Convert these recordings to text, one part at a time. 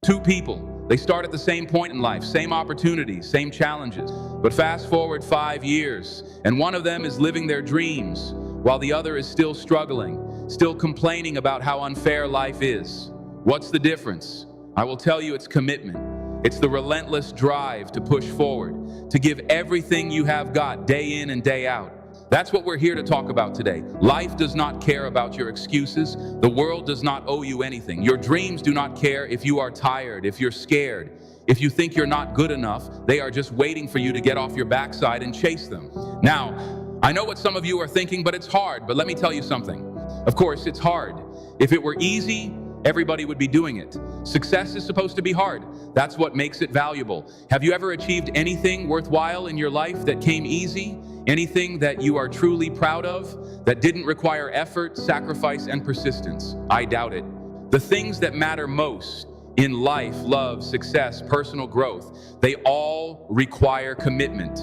Two people, they start at the same point in life, same opportunities, same challenges. But fast forward 5 years, and one of them is living their dreams, while the other is still struggling, still complaining about how unfair life is. What's the difference? I will tell you, it's commitment. It's the relentless drive to push forward, to give everything you have got day in and day out. That's what we're here to talk about today. Life does not care about your excuses. The world does not owe you anything. Your dreams do not care if you are tired, if you're scared, if you think you're not good enough. They are just waiting for you to get off your backside and chase them. Now, I know what some of you are thinking, but it's hard. But let me tell you something. Of course, it's hard. If it were easy, everybody would be doing it. Success is supposed to be hard. That's what makes it valuable. Have you ever achieved anything worthwhile in your life that came easy? Anything that you are truly proud of that didn't require effort, sacrifice, and persistence? I doubt it. The things that matter most in life, love, success, personal growth, they all require commitment.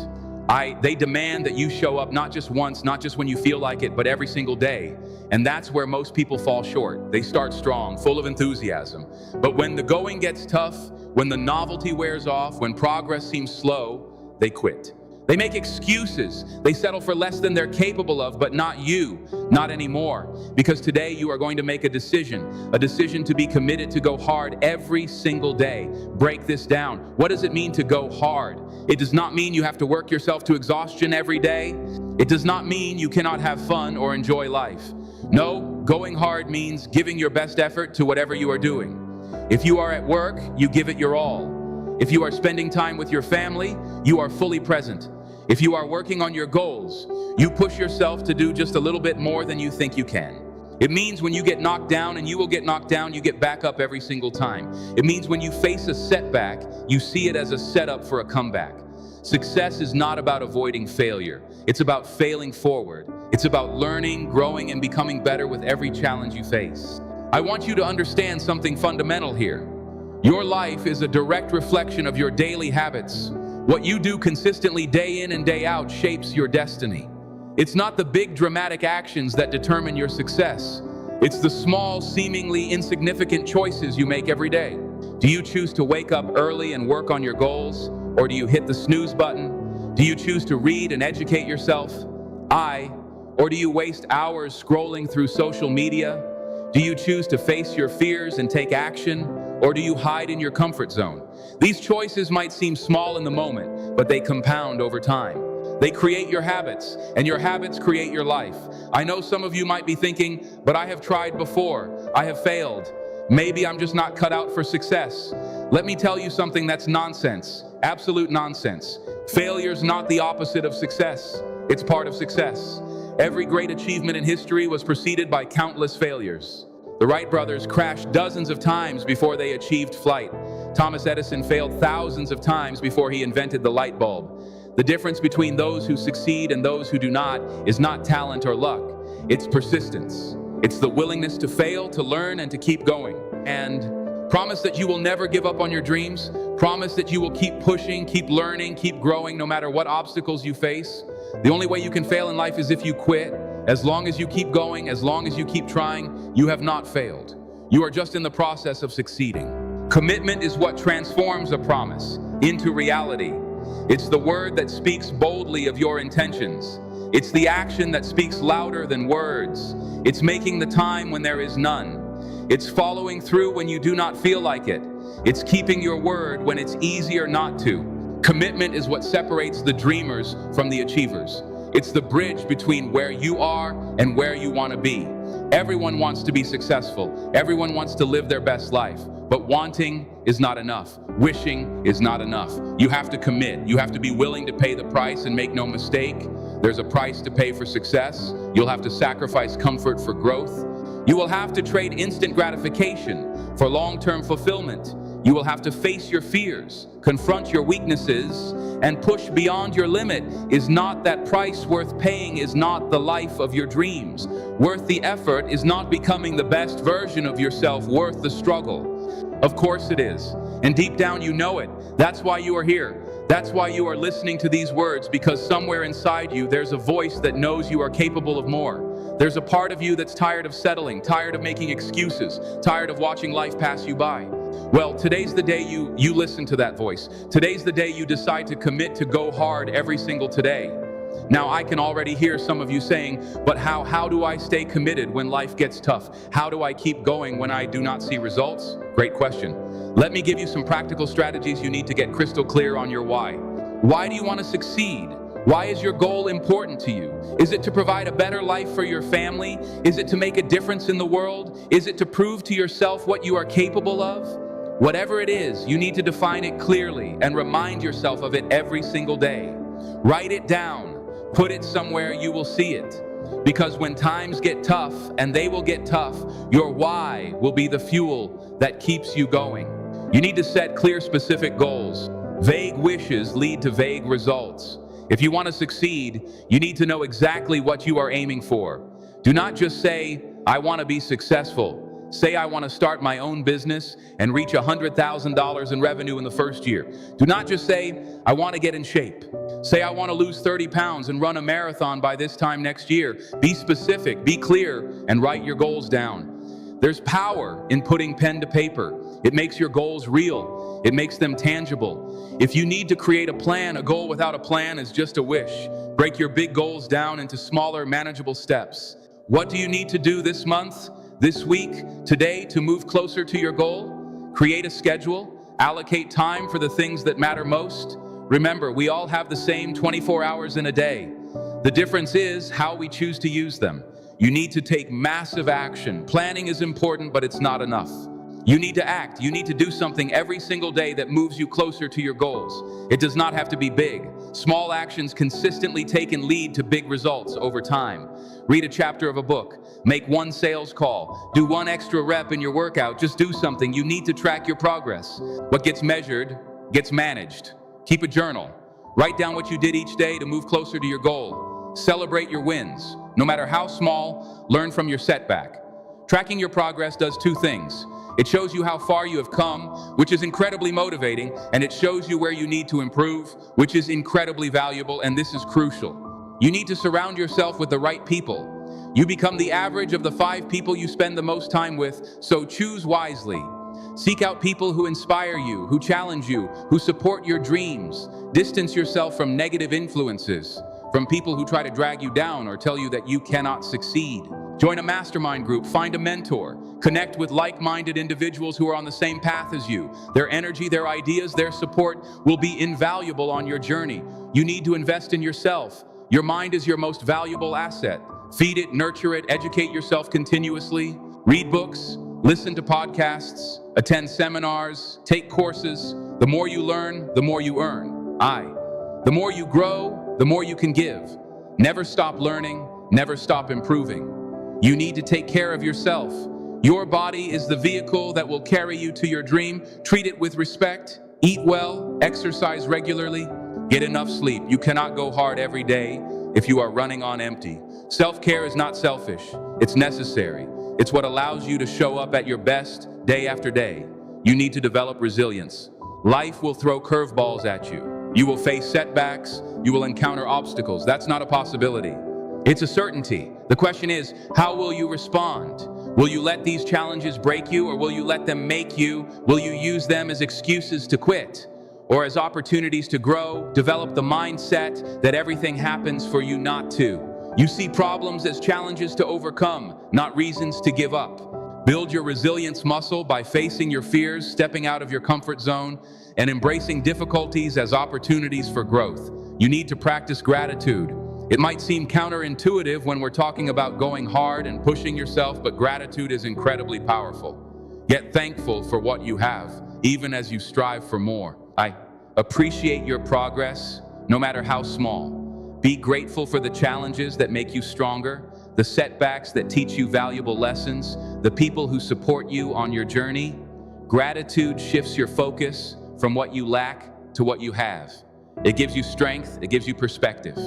They demand that you show up not just once, not just when you feel like it, but every single day. And that's where most people fall short. They start strong, full of enthusiasm. But when the going gets tough, when the novelty wears off, when progress seems slow, they quit. They make excuses. They settle for less than they're capable of, but not you, not anymore. Because today you are going to make a decision to be committed to go hard every single day. Break this down. What does it mean to go hard? It does not mean you have to work yourself to exhaustion every day. It does not mean you cannot have fun or enjoy life. No, going hard means giving your best effort to whatever you are doing. If you are at work, you give it your all. If you are spending time with your family, you are fully present. If you are working on your goals, you push yourself to do just a little bit more than you think you can. It means when you get knocked down, and you will get knocked down, you get back up every single time. It means when you face a setback, you see it as a setup for a comeback. Success is not about avoiding failure. It's about failing forward. It's about learning, growing, and becoming better with every challenge you face. I want you to understand something fundamental here. Your life is a direct reflection of your daily habits. What you do consistently day in and day out shapes your destiny. It's not the big dramatic actions that determine your success. It's the small, seemingly insignificant choices you make every day. Do you choose to wake up early and work on your goals? Or do you hit the snooze button? Do you choose to read and educate yourself? Or do you waste hours scrolling through social media? Do you choose to face your fears and take action? Or do you hide in your comfort zone? These choices might seem small in the moment, but they compound over time. They create your habits, and your habits create your life. I know some of you might be thinking, but I have tried before. I have failed. Maybe I'm just not cut out for success. Let me tell you something that's nonsense, absolute nonsense. Failure's not the opposite of success. It's part of success. Every great achievement in history was preceded by countless failures. The Wright brothers crashed dozens of times before they achieved flight. Thomas Edison failed thousands of times before he invented the light bulb. The difference between those who succeed and those who do not is not talent or luck. It's persistence. It's the willingness to fail, to learn, and to keep going. And promise that you will never give up on your dreams. Promise that you will keep pushing, keep learning, keep growing, no matter what obstacles you face. The only way you can fail in life is if you quit. As long as you keep going, as long as you keep trying, you have not failed. You are just in the process of succeeding. Commitment is what transforms a promise into reality. It's the word that speaks boldly of your intentions. It's the action that speaks louder than words. It's making the time when there is none. It's following through when you do not feel like it. It's keeping your word when it's easier not to. Commitment is what separates the dreamers from the achievers. It's the bridge between where you are and where you want to be. Everyone wants to be successful. Everyone wants to live their best life. But wanting is not enough. Wishing is not enough. You have to commit. You have to be willing to pay the price, and make no mistake, there's a price to pay for success. You'll have to sacrifice comfort for growth. You will have to trade instant gratification for long-term fulfillment. You will have to face your fears, confront your weaknesses, and push beyond your limit. Is not that price worth paying? Is not the life of your dreams worth the effort? Is not becoming the best version of yourself worth the struggle? Of course it is. And deep down you know it. That's why you are here. That's why you are listening to these words, because somewhere inside you there's a voice that knows you are capable of more. There's a part of you that's tired of settling, tired of making excuses, tired of watching life pass you by. Well, today's the day you listen to that voice. Today's the day you decide to commit to go hard every single today. Now, I can already hear some of you saying, but how do I stay committed when life gets tough? How do I keep going when I do not see results? Great question. Let me give you some practical strategies you need to get crystal clear on your why. Why do you want to succeed? Why is your goal important to you? Is it to provide a better life for your family? Is it to make a difference in the world? Is it to prove to yourself what you are capable of? Whatever it is, you need to define it clearly and remind yourself of it every single day. Write it down. Put it somewhere you will see it. Because when times get tough, and they will get tough, your why will be the fuel that keeps you going. You need to set clear, specific goals. Vague wishes lead to vague results. If you want to succeed, you need to know exactly what you are aiming for. Do not just say, I want to be successful. Say, I want to start my own business and reach $100,000 in revenue in the first year. Do not just say, I want to get in shape. Say, I want to lose 30 pounds and run a marathon by this time next year. Be specific, be clear, and write your goals down. There's power in putting pen to paper. It makes your goals real. It makes them tangible. If you need to create a plan, a goal without a plan is just a wish. Break your big goals down into smaller, manageable steps. What do you need to do this month, this week, today to move closer to your goal? Create a schedule. Allocate time for the things that matter most. Remember, we all have the same 24 hours in a day. The difference is how we choose to use them. You need to take massive action. Planning is important, but it's not enough. You need to act. You need to do something every single day that moves you closer to your goals. It does not have to be big. Small actions consistently taken lead to big results over time. Read a chapter of a book. Make one sales call. Do one extra rep in your workout. Just do something. You need to track your progress. What gets measured gets managed. Keep a journal. Write down what you did each day to move closer to your goal. Celebrate your wins. No matter how small, learn from your setback. Tracking your progress does two things. It shows you how far you have come, which is incredibly motivating, and it shows you where you need to improve, which is incredibly valuable, and this is crucial. You need to surround yourself with the right people. You become the average of the 5 people you spend the most time with, so choose wisely. Seek out people who inspire you, who challenge you, who support your dreams. Distance yourself from negative influences, from people who try to drag you down or tell you that you cannot succeed. Join a mastermind group, find a mentor, connect with like-minded individuals who are on the same path as you. Their energy, their ideas, their support will be invaluable on your journey. You need to invest in yourself. Your mind is your most valuable asset. Feed it, nurture it, educate yourself continuously. Read books, listen to podcasts, attend seminars, take courses. The more you learn, the more you earn. The more you grow, the more you can give. Never stop learning, never stop improving. You need to take care of yourself. Your body is the vehicle that will carry you to your dream. Treat it with respect, eat well, exercise regularly, get enough sleep. You cannot go hard every day if you are running on empty. Self-care is not selfish, it's necessary. It's what allows you to show up at your best day after day. You need to develop resilience. Life will throw curveballs at you. You will face setbacks, you will encounter obstacles. That's not a possibility. It's a certainty. The question is, how will you respond? Will you let these challenges break you, or will you let them make you? Will you use them as excuses to quit, or as opportunities to grow? Develop the mindset that everything happens for you not to. You see problems as challenges to overcome, not reasons to give up. Build your resilience muscle by facing your fears, stepping out of your comfort zone, and embracing difficulties as opportunities for growth. You need to practice gratitude. It might seem counterintuitive when we're talking about going hard and pushing yourself, but gratitude is incredibly powerful. Get thankful for what you have, even as you strive for more. I appreciate your progress, no matter how small. Be grateful for the challenges that make you stronger, the setbacks that teach you valuable lessons, the people who support you on your journey. Gratitude shifts your focus from what you lack to what you have. It gives you strength, it gives you perspective.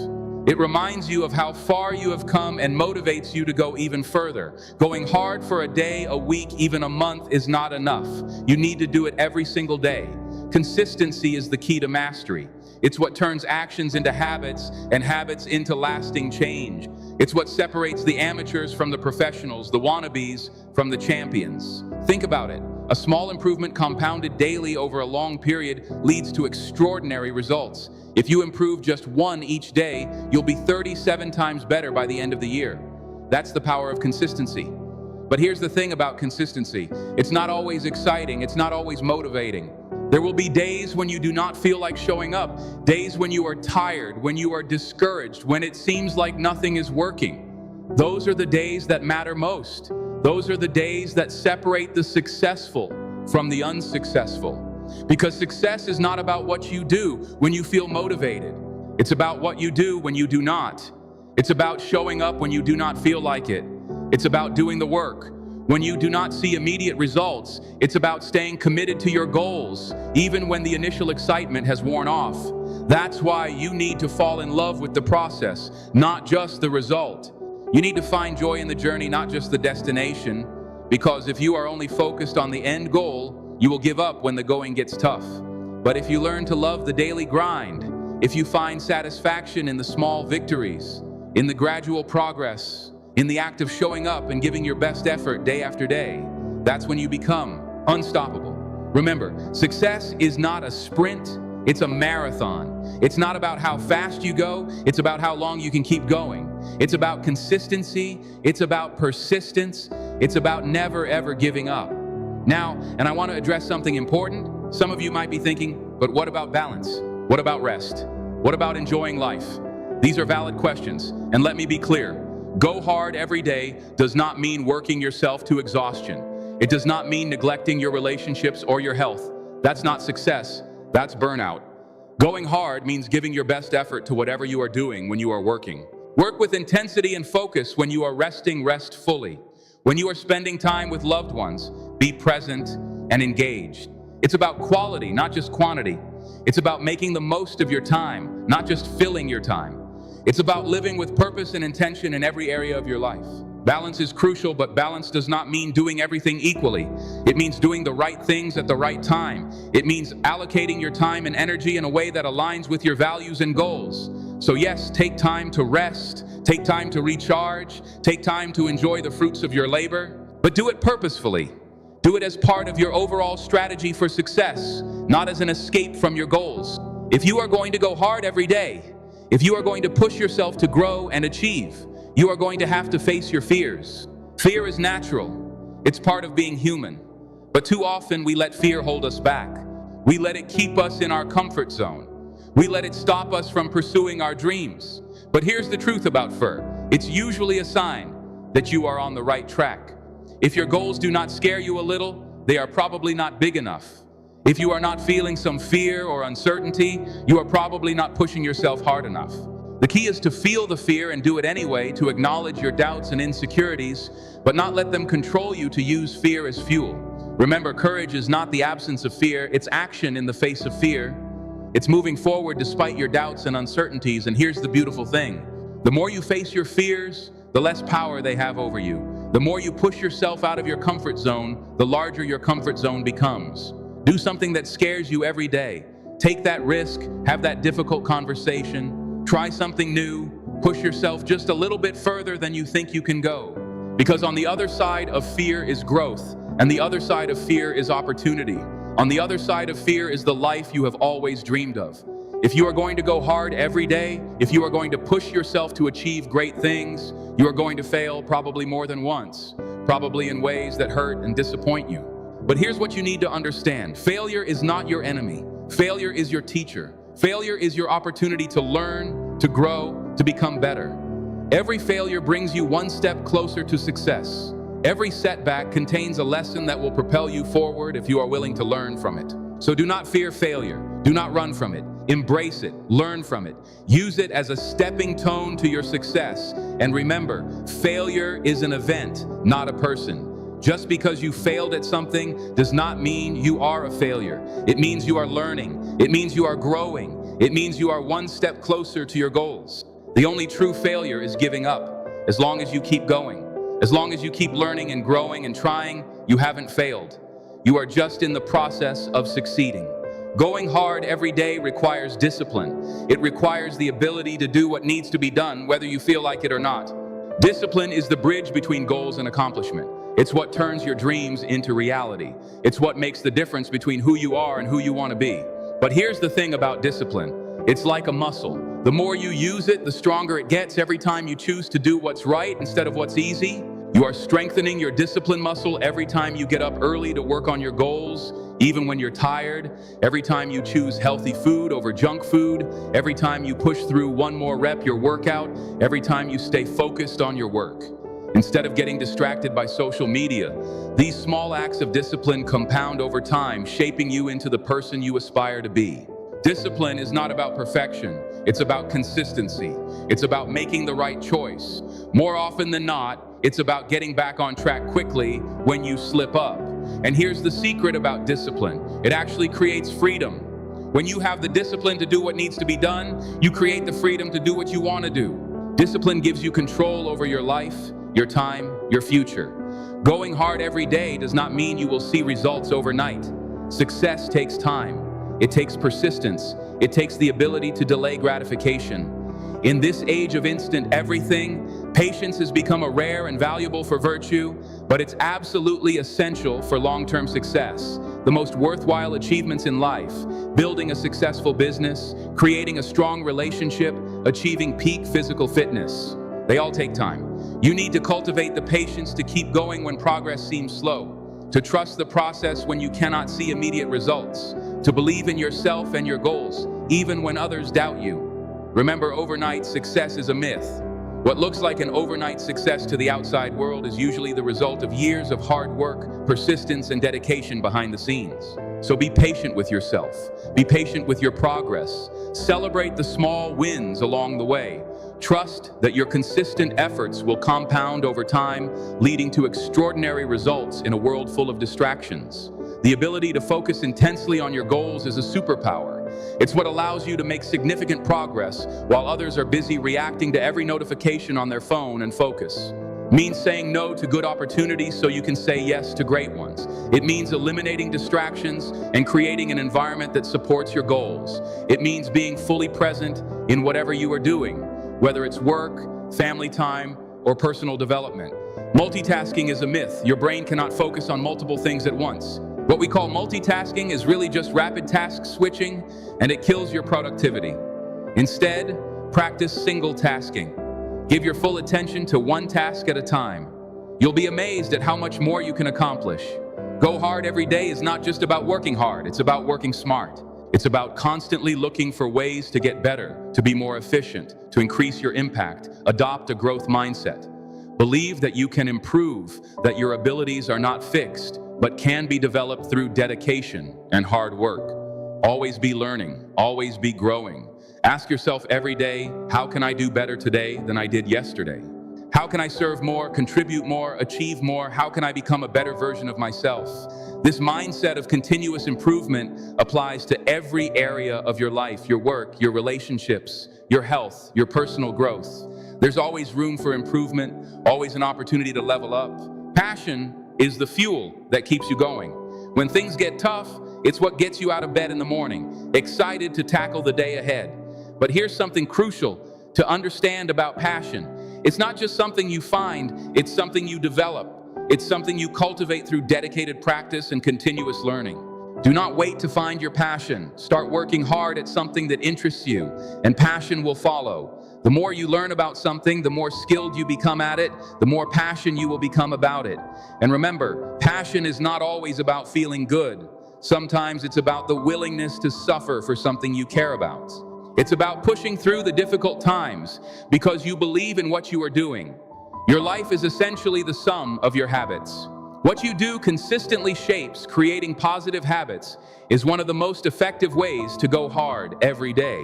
It reminds you of how far you have come and motivates you to go even further. Going hard for a day, a week, even a month is not enough. You need to do it every single day. Consistency is the key to mastery. It's what turns actions into habits and habits into lasting change. It's what separates the amateurs from the professionals, the wannabes from the champions. Think about it. A small improvement compounded daily over a long period leads to extraordinary results. If you improve just one each day, you'll be 37 times better by the end of the year. That's the power of consistency. But here's the thing about consistency. It's not always exciting. It's not always motivating. There will be days when you do not feel like showing up, days when you are tired, when you are discouraged, when it seems like nothing is working. Those are the days that matter most. Those are the days that separate the successful from the unsuccessful. Because success is not about what you do when you feel motivated. It's about what you do when you do not. It's about showing up when you do not feel like it. It's about doing the work. When you do not see immediate results, it's about staying committed to your goals, even when the initial excitement has worn off. That's why you need to fall in love with the process, not just the result. You need to find joy in the journey, not just the destination, because if you are only focused on the end goal, you will give up when the going gets tough. But if you learn to love the daily grind, if you find satisfaction in the small victories, in the gradual progress, in the act of showing up and giving your best effort day after day, that's when you become unstoppable. Remember, success is not a sprint, it's a marathon. It's not about how fast you go, it's about how long you can keep going. It's about consistency, it's about persistence, it's about never ever giving up. Now, and I want to address something important. Some of you might be thinking, but what about balance? What about rest? What about enjoying life? These are valid questions, and let me be clear. Go hard every day does not mean working yourself to exhaustion. It does not mean neglecting your relationships or your health. That's not success, that's burnout. Going hard means giving your best effort to whatever you are doing when you are working. Work with intensity and focus when you are resting, rest fully. When you are spending time with loved ones, be present and engaged. It's about quality, not just quantity. It's about making the most of your time, not just filling your time. It's about living with purpose and intention in every area of your life. Balance is crucial, but balance does not mean doing everything equally. It means doing the right things at the right time. It means allocating your time and energy in a way that aligns with your values and goals. So yes, take time to rest, take time to recharge, take time to enjoy the fruits of your labor, but do it purposefully. Do it as part of your overall strategy for success, not as an escape from your goals. If you are going to go hard every day, if you are going to push yourself to grow and achieve, you are going to have to face your fears. Fear is natural. It's part of being human. But too often we let fear hold us back. We let it keep us in our comfort zone. We let it stop us from pursuing our dreams. But here's the truth about fear. It's usually a sign that you are on the right track. If your goals do not scare you a little, they are probably not big enough. If you are not feeling some fear or uncertainty, you are probably not pushing yourself hard enough. The key is to feel the fear and do it anyway, to acknowledge your doubts and insecurities, but not let them control you, to use fear as fuel. Remember, courage is not the absence of fear, it's action in the face of fear. It's moving forward despite your doubts and uncertainties, and here's the beautiful thing. The more you face your fears, the less power they have over you. The more you push yourself out of your comfort zone, the larger your comfort zone becomes. Do something that scares you every day. Take that risk, have that difficult conversation, try something new, push yourself just a little bit further than you think you can go. Because on the other side of fear is growth, and the other side of fear is opportunity. On the other side of fear is the life you have always dreamed of. If you are going to go hard every day, if you are going to push yourself to achieve great things, you are going to fail probably more than once, probably in ways that hurt and disappoint you. But here's what you need to understand. Failure is not your enemy. Failure is your teacher. Failure is your opportunity to learn, to grow, to become better. Every failure brings you one step closer to success. Every setback contains a lesson that will propel you forward if you are willing to learn from it. So do not fear failure. Do not run from it. Embrace it. Learn from it. Use it as a stepping stone to your success. And remember, failure is an event, not a person. Just because you failed at something does not mean you are a failure. It means you are learning. It means you are growing. It means you are one step closer to your goals. The only true failure is giving up. As long as you keep going, as long as you keep learning and growing and trying, you haven't failed. You are just in the process of succeeding. Going hard every day requires discipline. It requires the ability to do what needs to be done, whether you feel like it or not. Discipline is the bridge between goals and accomplishment. It's what turns your dreams into reality. It's what makes the difference between who you are and who you want to be. But here's the thing about discipline. It's like a muscle. The more you use it, the stronger it gets. Every time you choose to do what's right instead of what's easy, you are strengthening your discipline muscle. Every time you get up early to work on your goals, even when you're tired, every time you choose healthy food over junk food, every time you push through one more rep your workout, every time you stay focused on your work. Instead of getting distracted by social media, these small acts of discipline compound over time, shaping you into the person you aspire to be. Discipline is not about perfection. It's about consistency. It's about making the right choice. More often than not, it's about getting back on track quickly when you slip up. And here's the secret about discipline. It actually creates freedom. When you have the discipline to do what needs to be done, you create the freedom to do what you want to do. Discipline gives you control over your life, your time, your future. Going hard every day does not mean you will see results overnight. Success takes time. It takes persistence. It takes the ability to delay gratification. In this age of instant everything, patience has become a rare and valuable for virtue, but it's absolutely essential for long-term success. The most worthwhile achievements in life, building a successful business, creating a strong relationship, achieving peak physical fitness, they all take time. You need to cultivate the patience to keep going when progress seems slow, to trust the process when you cannot see immediate results, to believe in yourself and your goals, even when others doubt you. Remember, overnight success is a myth. What looks like an overnight success to the outside world is usually the result of years of hard work, persistence, and dedication behind the scenes. So be patient with yourself. Be patient with your progress. Celebrate the small wins along the way. Trust that your consistent efforts will compound over time, leading to extraordinary results in a world full of distractions. The ability to focus intensely on your goals is a superpower. It's what allows you to make significant progress while others are busy reacting to every notification on their phone and focus. It means saying no to good opportunities so you can say yes to great ones. It means eliminating distractions and creating an environment that supports your goals. It means being fully present in whatever you are doing, whether it's work, family time, or personal development. Multitasking is a myth. Your brain cannot focus on multiple things at once. What we call multitasking is really just rapid task switching, and it kills your productivity. Instead, practice single tasking. Give your full attention to one task at a time. You'll be amazed at how much more you can accomplish. Go hard every day is not just about working hard, it's about working smart. It's about constantly looking for ways to get better, to be more efficient, to increase your impact, adopt a growth mindset. Believe that you can improve, that your abilities are not fixed, but can be developed through dedication and hard work. Always be learning, always be growing. Ask yourself every day, how can I do better today than I did yesterday? How can I serve more, contribute more, achieve more? How can I become a better version of myself? This mindset of continuous improvement applies to every area of your life, your work, your relationships, your health, your personal growth. There's always room for improvement, always an opportunity to level up. Passion is the fuel that keeps you going. When things get tough, it's what gets you out of bed in the morning, excited to tackle the day ahead. But here's something crucial to understand about passion. It's not just something you find, it's something you develop. It's something you cultivate through dedicated practice and continuous learning. Do not wait to find your passion. Start working hard at something that interests you, and passion will follow. The more you learn about something, the more skilled you become at it, the more passion you will become about it. And remember, passion is not always about feeling good. Sometimes it's about the willingness to suffer for something you care about. It's about pushing through the difficult times because you believe in what you are doing. Your life is essentially the sum of your habits. What you do consistently shapes creating positive habits is one of the most effective ways to go hard every day.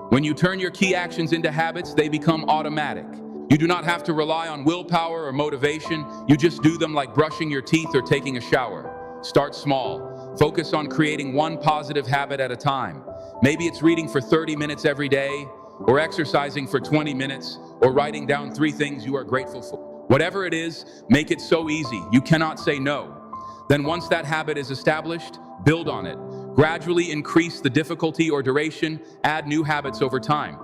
When you turn your key actions into habits, they become automatic. You do not have to rely on willpower or motivation. You just do them like brushing your teeth or taking a shower. Start small. Focus on creating one positive habit at a time. Maybe it's reading for 30 minutes every day, or exercising for 20 minutes, or writing down 3 things you are grateful for. Whatever it is, make it so easy. You cannot say no. Then once that habit is established, build on it. Gradually increase the difficulty or duration, add new habits over time.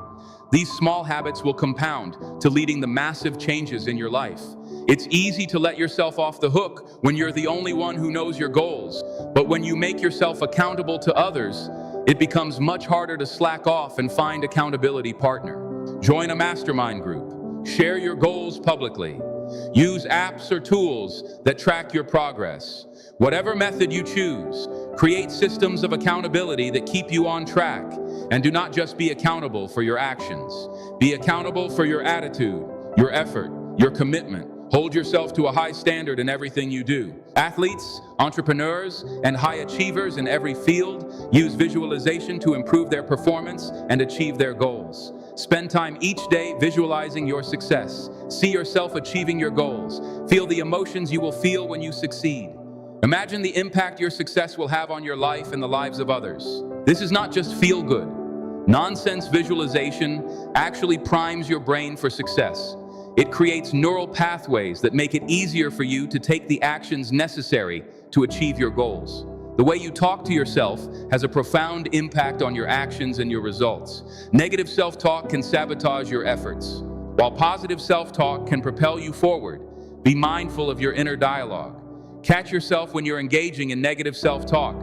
These small habits will compound to leading the massive changes in your life. It's easy to let yourself off the hook when you're the only one who knows your goals. But when you make yourself accountable to others, it becomes much harder to slack off and find accountability partner. Join a mastermind group. Share your goals publicly. Use apps or tools that track your progress. Whatever method you choose, create systems of accountability that keep you on track. And do not just be accountable for your actions. Be accountable for your attitude, your effort, your commitment. Hold yourself to a high standard in everything you do. Athletes, entrepreneurs, and high achievers in every field use visualization to improve their performance and achieve their goals. Spend time each day visualizing your success. See yourself achieving your goals. Feel the emotions you will feel when you succeed. Imagine the impact your success will have on your life and the lives of others. This is not just feel good. Nonsense visualization actually primes your brain for success. It creates neural pathways that make it easier for you to take the actions necessary to achieve your goals. The way you talk to yourself has a profound impact on your actions and your results. Negative self-talk can sabotage your efforts, while positive self-talk can propel you forward. Be mindful of your inner dialogue. Catch yourself when you're engaging in negative self-talk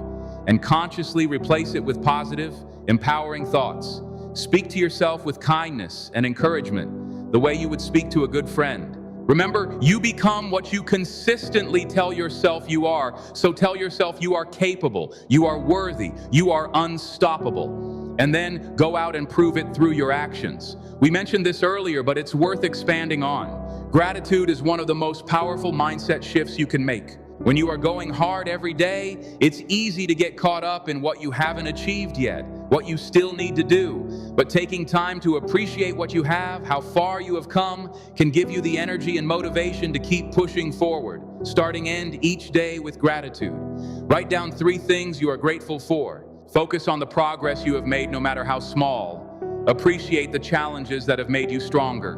and consciously replace it with positive, empowering thoughts. Speak to yourself with kindness and encouragement, the way you would speak to a good friend. Remember, you become what you consistently tell yourself you are. So tell yourself you are capable, you are worthy, you are unstoppable. And then go out and prove it through your actions. We mentioned this earlier, but it's worth expanding on. Gratitude is one of the most powerful mindset shifts you can make. When you are going hard every day, it's easy to get caught up in what you haven't achieved yet, what you still need to do. But taking time to appreciate what you have, how far you have come, can give you the energy and motivation to keep pushing forward. Starting end each day with gratitude. Write down 3 things you are grateful for. Focus on the progress you have made, no matter how small. Appreciate the challenges that have made you stronger.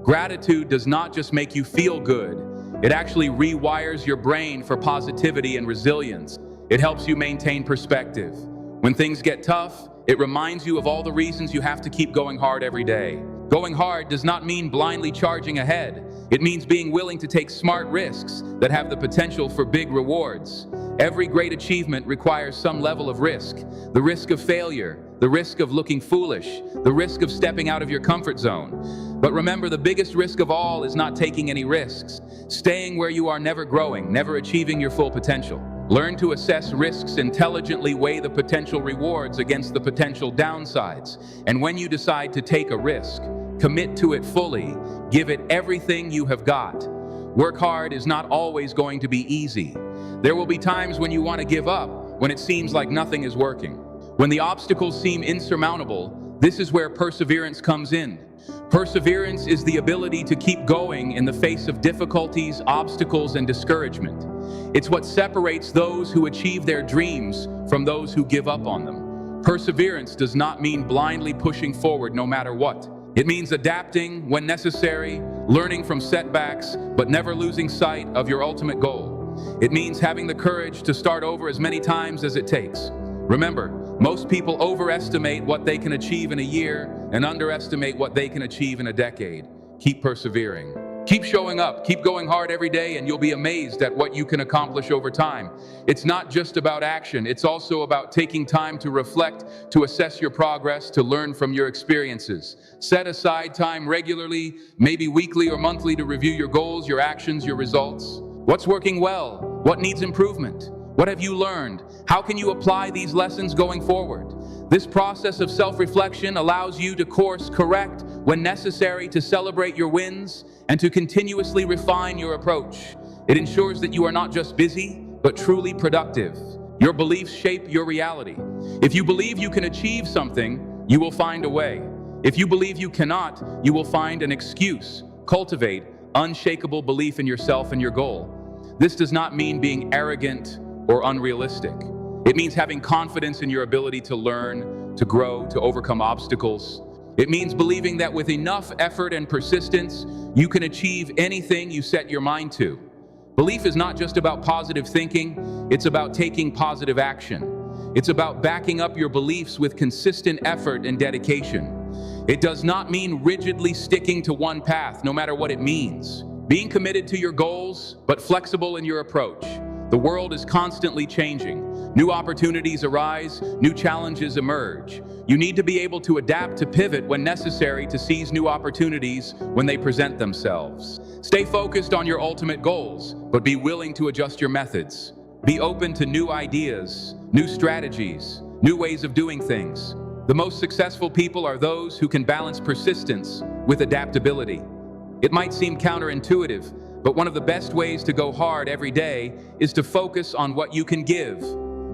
Gratitude does not just make you feel good. It actually rewires your brain for positivity and resilience. It helps you maintain perspective. When things get tough, it reminds you of all the reasons you have to keep going hard every day. Going hard does not mean blindly charging ahead. It means being willing to take smart risks that have the potential for big rewards. Every great achievement requires some level of risk. The risk of failure, the risk of looking foolish, the risk of stepping out of your comfort zone. But remember, the biggest risk of all is not taking any risks. Staying where you are, never growing, never achieving your full potential. Learn to assess risks intelligently, weigh the potential rewards against the potential downsides. And when you decide to take a risk, commit to it fully. Give it everything you have got. Work hard is not always going to be easy. There will be times when you want to give up, when it seems like nothing is working. When the obstacles seem insurmountable, this is where perseverance comes in. Perseverance is the ability to keep going in the face of difficulties, obstacles, and discouragement. It's what separates those who achieve their dreams from those who give up on them. Perseverance does not mean blindly pushing forward no matter what. It means adapting when necessary, learning from setbacks, but never losing sight of your ultimate goal. It means having the courage to start over as many times as it takes. Remember, most people overestimate what they can achieve in a year and underestimate what they can achieve in a decade. Keep persevering. Keep showing up, keep going hard every day, and you'll be amazed at what you can accomplish over time. It's not just about action, it's also about taking time to reflect, to assess your progress, to learn from your experiences. Set aside time regularly, maybe weekly or monthly, to review your goals, your actions, your results. What's working well? What needs improvement? What have you learned? How can you apply these lessons going forward? This process of self-reflection allows you to course correct when necessary, to celebrate your wins, and to continuously refine your approach. It ensures that you are not just busy, but truly productive. Your beliefs shape your reality. If you believe you can achieve something, you will find a way. If you believe you cannot, you will find an excuse. Cultivate unshakable belief in yourself and your goal. This does not mean being arrogant or unrealistic. It means having confidence in your ability to learn, to grow, to overcome obstacles. It means believing that with enough effort and persistence, you can achieve anything you set your mind to. Belief is not just about positive thinking, it's about taking positive action. It's about backing up your beliefs with consistent effort and dedication. It does not mean rigidly sticking to one path, no matter what it means. Being committed to your goals, but flexible in your approach. The world is constantly changing. New opportunities arise, new challenges emerge. You need to be able to adapt to pivot when necessary to seize new opportunities when they present themselves. Stay focused on your ultimate goals, but be willing to adjust your methods. Be open to new ideas, new strategies, new ways of doing things. The most successful people are those who can balance persistence with adaptability. It might seem counterintuitive, but one of the best ways to go hard every day is to focus on what you can give,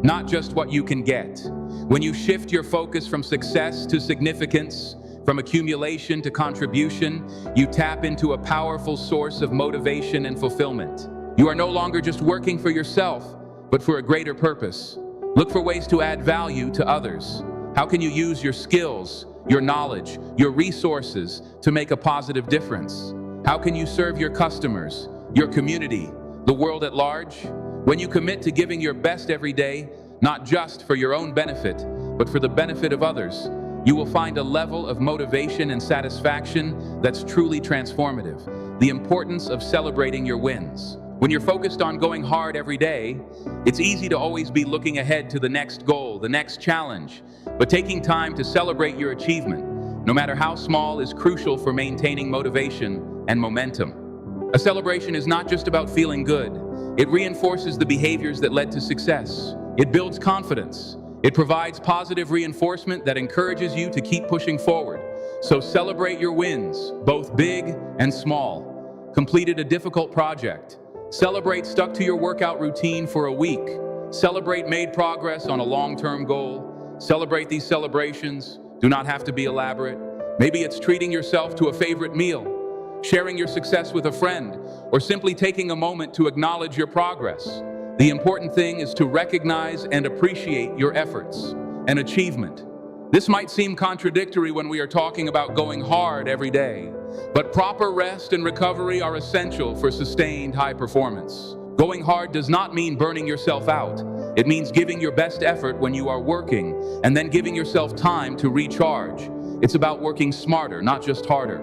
not just what you can get. When you shift your focus from success to significance, from accumulation to contribution, you tap into a powerful source of motivation and fulfillment. You are no longer just working for yourself, but for a greater purpose. Look for ways to add value to others. How can you use your skills, your knowledge, your resources to make a positive difference? How can you serve your customers, your community, the world at large? When you commit to giving your best every day, not just for your own benefit, but for the benefit of others, you will find a level of motivation and satisfaction that's truly transformative. The importance of celebrating your wins. When you're focused on going hard every day, it's easy to always be looking ahead to the next goal, the next challenge. But taking time to celebrate your achievement, no matter how small, is crucial for maintaining motivation and momentum. A celebration is not just about feeling good. It reinforces the behaviors that led to success. It builds confidence. It provides positive reinforcement that encourages you to keep pushing forward. So celebrate your wins, both big and small. Completed a difficult project. Celebrate stuck to your workout routine for a week. Celebrate made progress on a long-term goal. Celebrate these celebrations. Do not have to be elaborate. Maybe it's treating yourself to a favorite meal, sharing your success with a friend, or simply taking a moment to acknowledge your progress. The important thing is to recognize and appreciate your efforts and achievement. This might seem contradictory when we are talking about going hard every day, but proper rest and recovery are essential for sustained high performance. Going hard does not mean burning yourself out. It means giving your best effort when you are working and then giving yourself time to recharge. It's about working smarter, not just harder.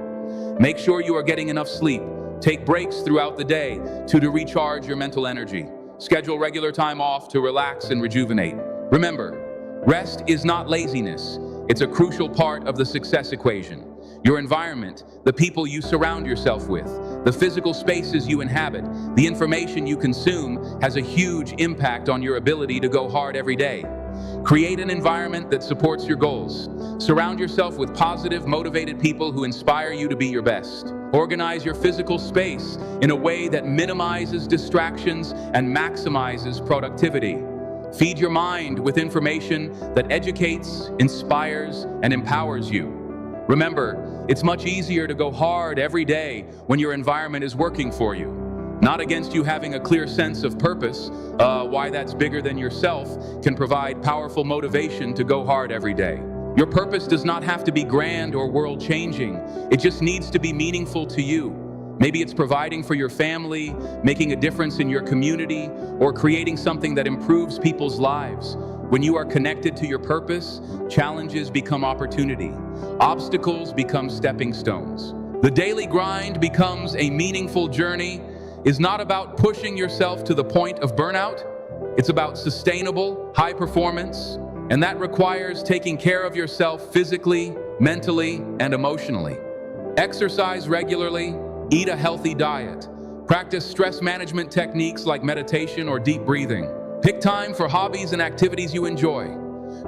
Make sure you are getting enough sleep. Take breaks throughout the day to recharge your mental energy. Schedule regular time off to relax and rejuvenate. Remember, rest is not laziness. It's a crucial part of the success equation. Your environment, the people you surround yourself with, the physical spaces you inhabit, the information you consume has a huge impact on your ability to go hard every day. Create an environment that supports your goals. Surround yourself with positive, motivated people who inspire you to be your best. Organize your physical space in a way that minimizes distractions and maximizes productivity. Feed your mind with information that educates, inspires, and empowers you. Remember, it's much easier to go hard every day when your environment is working for you. Not against you having a clear sense of purpose. Why that's bigger than yourself can provide powerful motivation to go hard every day. Your purpose does not have to be grand or world-changing. It just needs to be meaningful to you. Maybe it's providing for your family, making a difference in your community, or creating something that improves people's lives. When you are connected to your purpose, challenges become opportunity. Obstacles become stepping stones. The daily grind becomes a meaningful journey. Is not about pushing yourself to the point of burnout. It's about sustainable, high performance, and that requires taking care of yourself physically, mentally, and emotionally. Exercise regularly, eat a healthy diet, practice stress management techniques like meditation or deep breathing. Pick time for hobbies and activities you enjoy.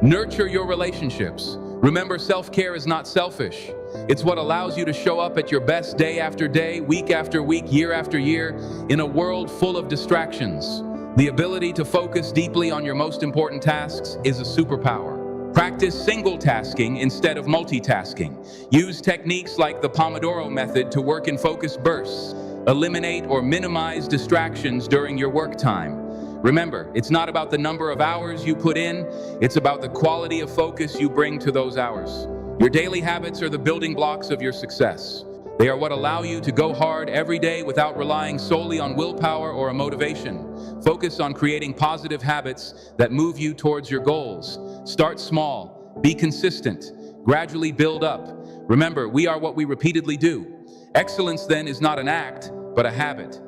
Nurture your relationships. Remember, self-care is not selfish. It's what allows you to show up at your best day after day, week after week, year after year, in a world full of distractions. The ability to focus deeply on your most important tasks is a superpower. Practice single tasking instead of multitasking. Use techniques like the Pomodoro method to work in focused bursts. Eliminate or minimize distractions during your work time. Remember, it's not about the number of hours you put in, it's about the quality of focus you bring to those hours. Your daily habits are the building blocks of your success. They are what allow you to go hard every day without relying solely on willpower or a motivation. Focus on creating positive habits that move you towards your goals. Start small, be consistent, gradually build up. Remember, we are what we repeatedly do. Excellence then is not an act, but a habit.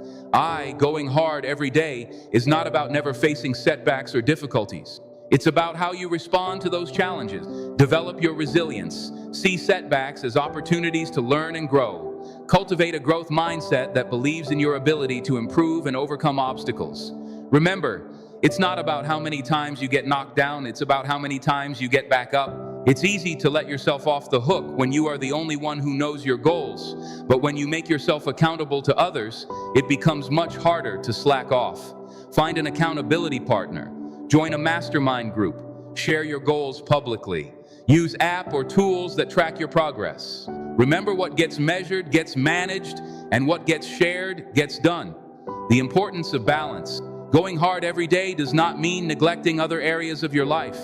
Going hard every day is not about never facing setbacks or difficulties. It's about how you respond to those challenges. Develop your resilience. See setbacks as opportunities to learn and grow. Cultivate a growth mindset that believes in your ability to improve and overcome obstacles. Remember, it's not about how many times you get knocked down, it's about how many times you get back up. It's easy to let yourself off the hook when you are the only one who knows your goals, but when you make yourself accountable to others, it becomes much harder to slack off. Find an accountability partner. Join a mastermind group. Share your goals publicly. Use apps or tools that track your progress. Remember, what gets measured gets managed, and what gets shared gets done. The importance of balance. Going hard every day does not mean neglecting other areas of your life.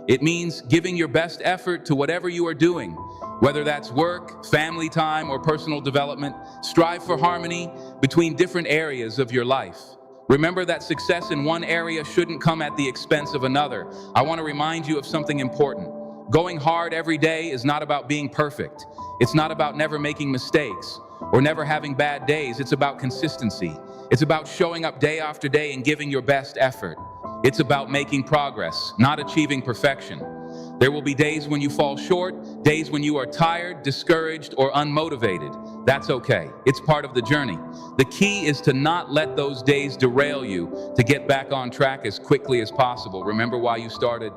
It means giving your best effort to whatever you are doing, whether that's work, family time, or personal development. Strive for harmony between different areas of your life. Remember that success in one area shouldn't come at the expense of another. I want to remind you of something important. Going hard every day is not about being perfect. It's not about never making mistakes or never having bad days. It's about consistency. It's about showing up day after day and giving your best effort. It's about making progress, not achieving perfection. There will be days when you fall short, days when you are tired, discouraged, or unmotivated. That's okay. It's part of the journey. The key is to not let those days derail you, to get back on track as quickly as possible. Remember why you started.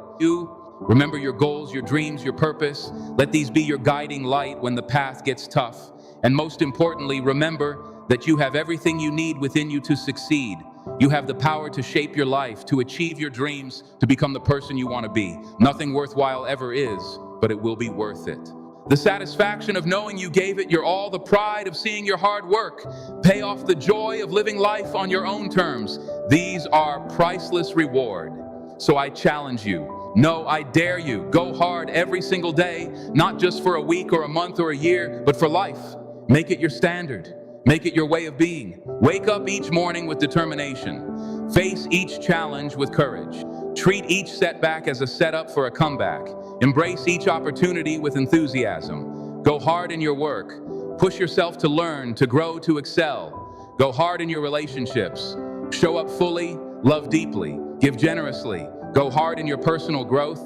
Remember your goals, your dreams, your purpose. Let these be your guiding light when the path gets tough. And most importantly, remember that you have everything you need within you to succeed. You have the power to shape your life, to achieve your dreams, to become the person you want to be. Nothing worthwhile ever is, but it will be worth it. The satisfaction of knowing you gave it your all, the pride of seeing your hard work pay off, the joy of living life on your own terms. These are priceless reward. So I challenge you. No, I dare you. Go hard every single day, not just for a week or a month or a year, but for life. Make it your standard. Make it your way of being. Wake up each morning with determination. Face each challenge with courage. Treat each setback as a setup for a comeback. Embrace each opportunity with enthusiasm. Go hard in your work. Push yourself to learn, to grow, to excel. Go hard in your relationships. Show up fully, love deeply, give generously. Go hard in your personal growth.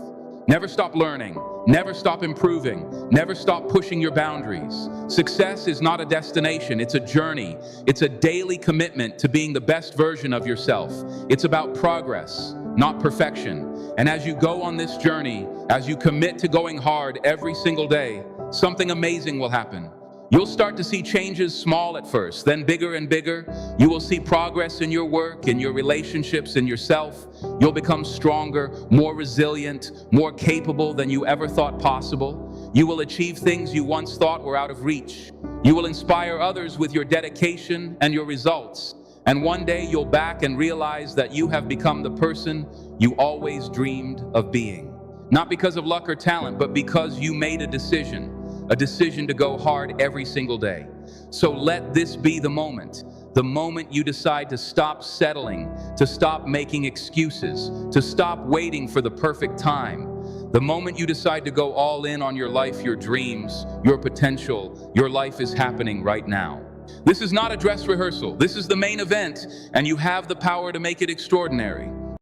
Never stop learning. Never stop improving. Never stop pushing your boundaries. Success is not a destination, it's a journey. It's a daily commitment to being the best version of yourself. It's about progress, not perfection. And as you go on this journey, as you commit to going hard every single day, something amazing will happen. You'll start to see changes, small at first, then bigger and bigger. You will see progress in your work, in your relationships, in yourself. You'll become stronger, more resilient, more capable than you ever thought possible. You will achieve things you once thought were out of reach. You will inspire others with your dedication and your results. And one day you'll back and realize that you have become the person you always dreamed of being. Not because of luck or talent, but because you made a decision to go hard every single day. So let this be the moment you decide to stop settling, to stop making excuses, to stop waiting for the perfect time. The moment you decide to go all in on your life, your dreams, your potential, your life is happening right now. This is not a dress rehearsal. This is the main event, and you have the power to make it extraordinary.